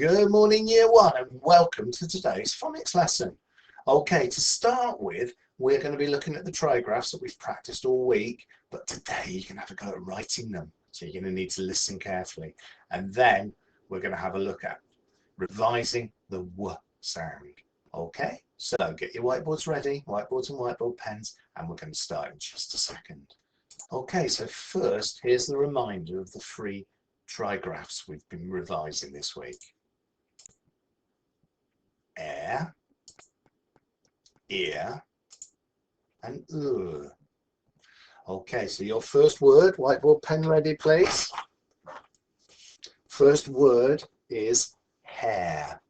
Good morning, year one, and welcome to today's phonics lesson. Okay, to start with, we're going to be looking at the trigraphs that we've practiced all week, but today you can have a go at writing them. So you're going to need to listen carefully. And then we're going to have a look at revising the W sound. Okay, so get your whiteboards ready, whiteboards and whiteboard pens, and we're going to start in just a second. Okay, so first, here's the reminder of the three trigraphs we've been revising this week. Air, ear, and Okay, so your first word, whiteboard pen ready, please. First word is hair.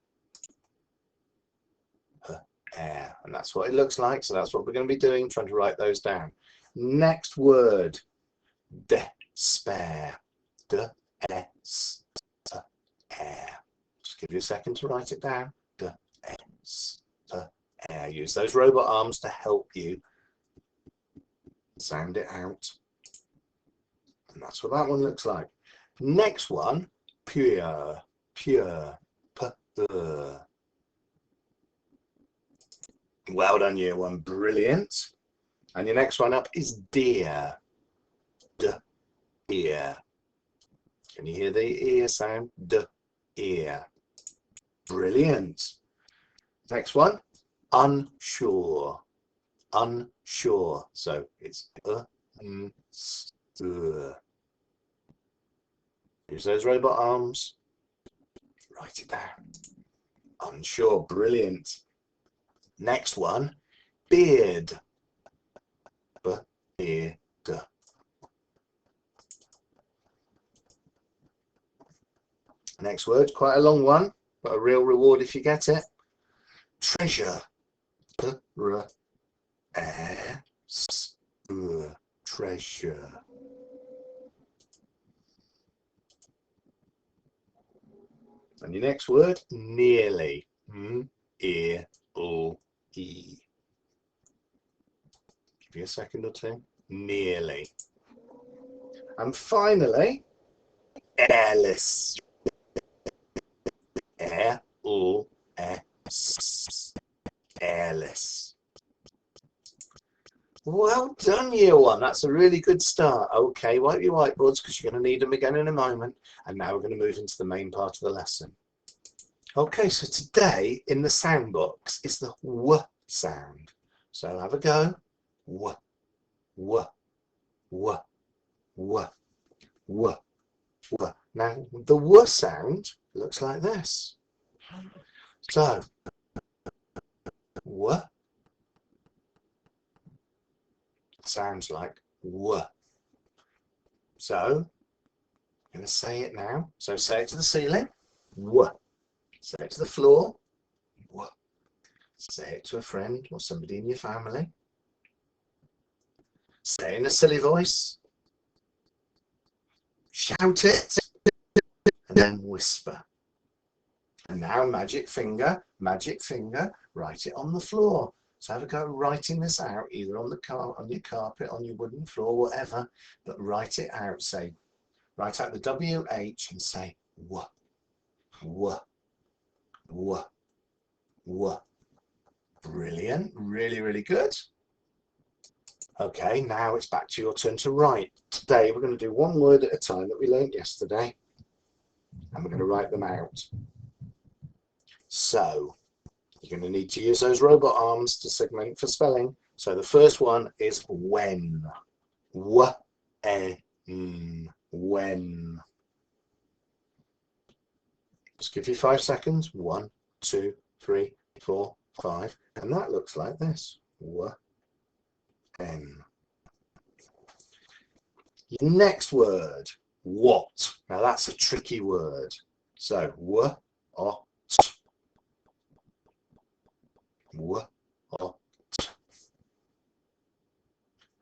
Hair, and that's what it looks like, so that's what we're going to be doing, trying to write those down. Next word, despair. Air. Just give you a second to write it down. Air. Use those robot arms to help you sound it out. And that's what that one looks like. Next one, pure. Well done, year one. Brilliant. And your next one up is deer. Ear. Can you hear the ear sound? Ear. Brilliant. Next one, unsure. Unsure. So it's Use those robot arms. Write it down. Unsure. Brilliant. Next one, beard. Beard. Next word, quite a long one, but a real reward if you get it. Treasure. Treasure. And your next word, nearly. Give you a second or two. Nearly. And finally, airless. Airless. Well done, year one. That's a really good start. Okay, wipe your whiteboards because you're going to need them again in a moment. And now we're going to move into the main part of the lesson. Okay, so today in the sandbox is the W sound. So have a go. W, W, W, W, W, W. Now the W sound looks like this. So W sounds like W. So I'm going to say it now. So say it to the ceiling. W. Say it to the floor. W. Say it to a friend or somebody in your family. Say it in a silly voice. Shout it. And then whisper. And now magic finger, write it on the floor. So have a go writing this out, either on your carpet, on your wooden floor, whatever, but write it out. Say, write out the WH and say W, W, W, W. Brilliant, really, really good. Okay, now it's back to your turn to write. Today we're going to do one word at a time that we learned yesterday, and we're going to write them out. So you're going to need to use those robot arms to segment for spelling. So the first one is when. When. Just give you 5 seconds. 1, 2, 3, 4, 5. And that looks like this. When. Your next word, what. Now that's a tricky word. So what.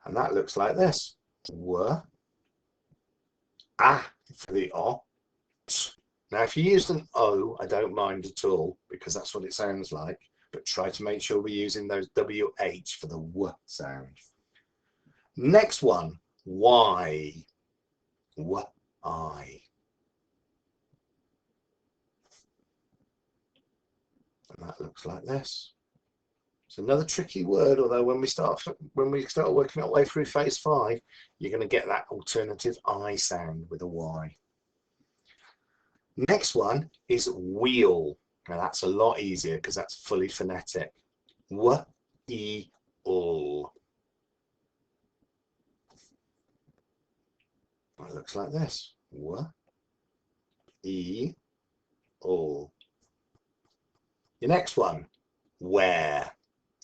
And that looks like this. For the O. Now if you used an O, I don't mind at all because that's what it sounds like, but try to make sure we're using those WH for the W sound. Next one, Y. I. And that looks like this. It's another tricky word, although when we start working our way through phase 5, you're going to get that alternative I sound with a Y. Next one is wheel. Now that's a lot easier because that's fully phonetic. W, E, L. It looks like this. W, E, L. Your next one, where.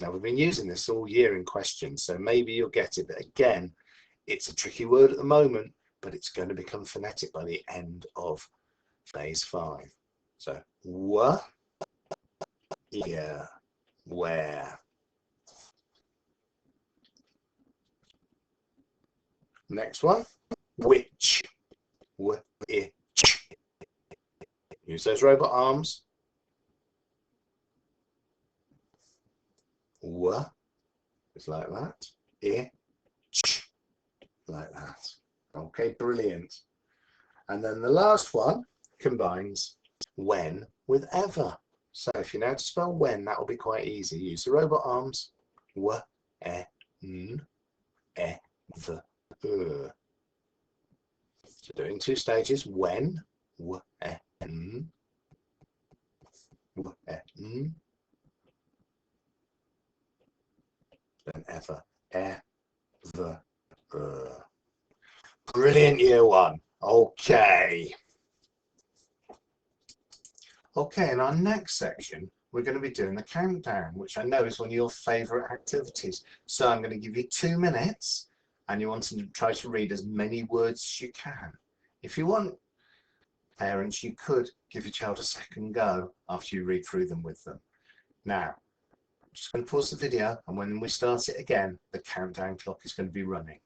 Now we've been using this all year in questions, so maybe you'll get it. But again, it's a tricky word at the moment, but it's going to become phonetic by the end of phase 5. So, w, ear, where. Next one, which. W, itch. Use those robot arms. W, just like that. Itch, like that. Okay, brilliant. And then the last one combines when with ever. So if you know how to spell when, that will be quite easy. Use the robot arms. W, e, n, e, v, e. So do it in 2 stages. When, w, e, n, w, e, n. Then ever, e, v, e. Brilliant, year 1. Okay. Okay, in our next section, we're going to be doing the countdown, which I know is one of your favourite activities. So I'm going to give you 2 minutes, and you want to try to read as many words as you can. If you want, parents, you could give your child a second go after you read through them with them. Now, I'm just going to pause the video, and when we start it again, the countdown clock is going to be running.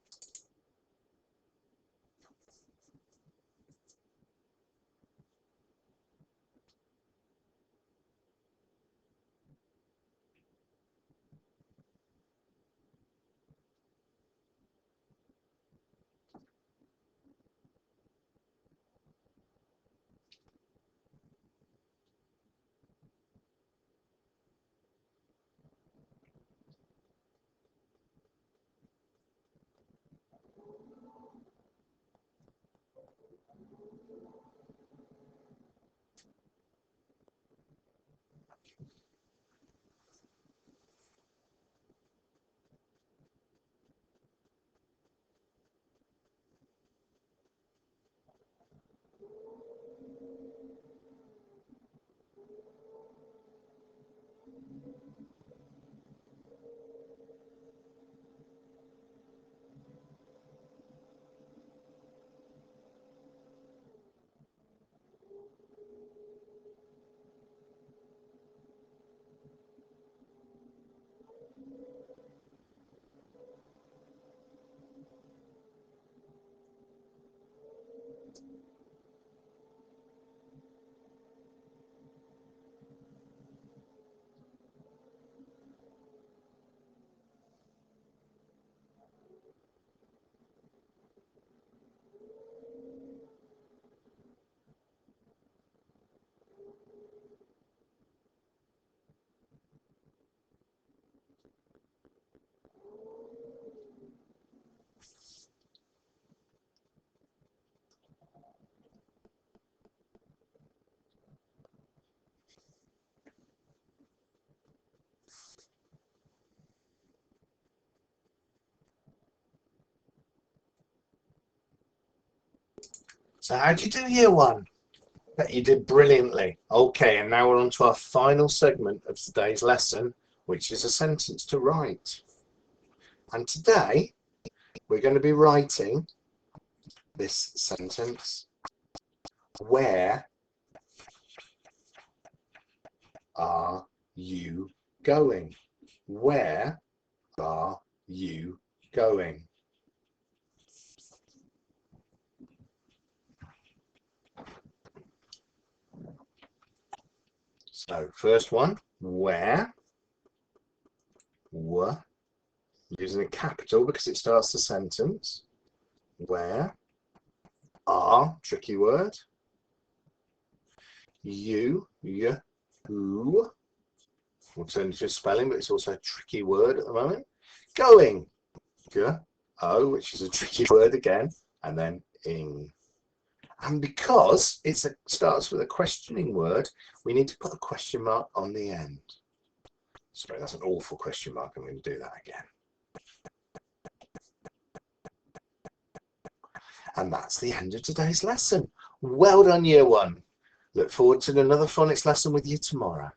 So how did you do year 1? Bet you did brilliantly. Okay, and now we're on to our final segment of today's lesson, which is a sentence to write. And today, we're going to be writing this sentence. Where are you going? Where are you going? So first one, where, w, using a capital because it starts the sentence. Where are, tricky word. You, y, who, alternative spelling, but it's also a tricky word at the moment. Going. O, which is a tricky word again, and then ing. And because it starts with a questioning word, we need to put a question mark on the end. Sorry, that's an awful question mark. I'm going to do that again. And that's the end of today's lesson. Well done, Year 1. Look forward to another phonics lesson with you tomorrow.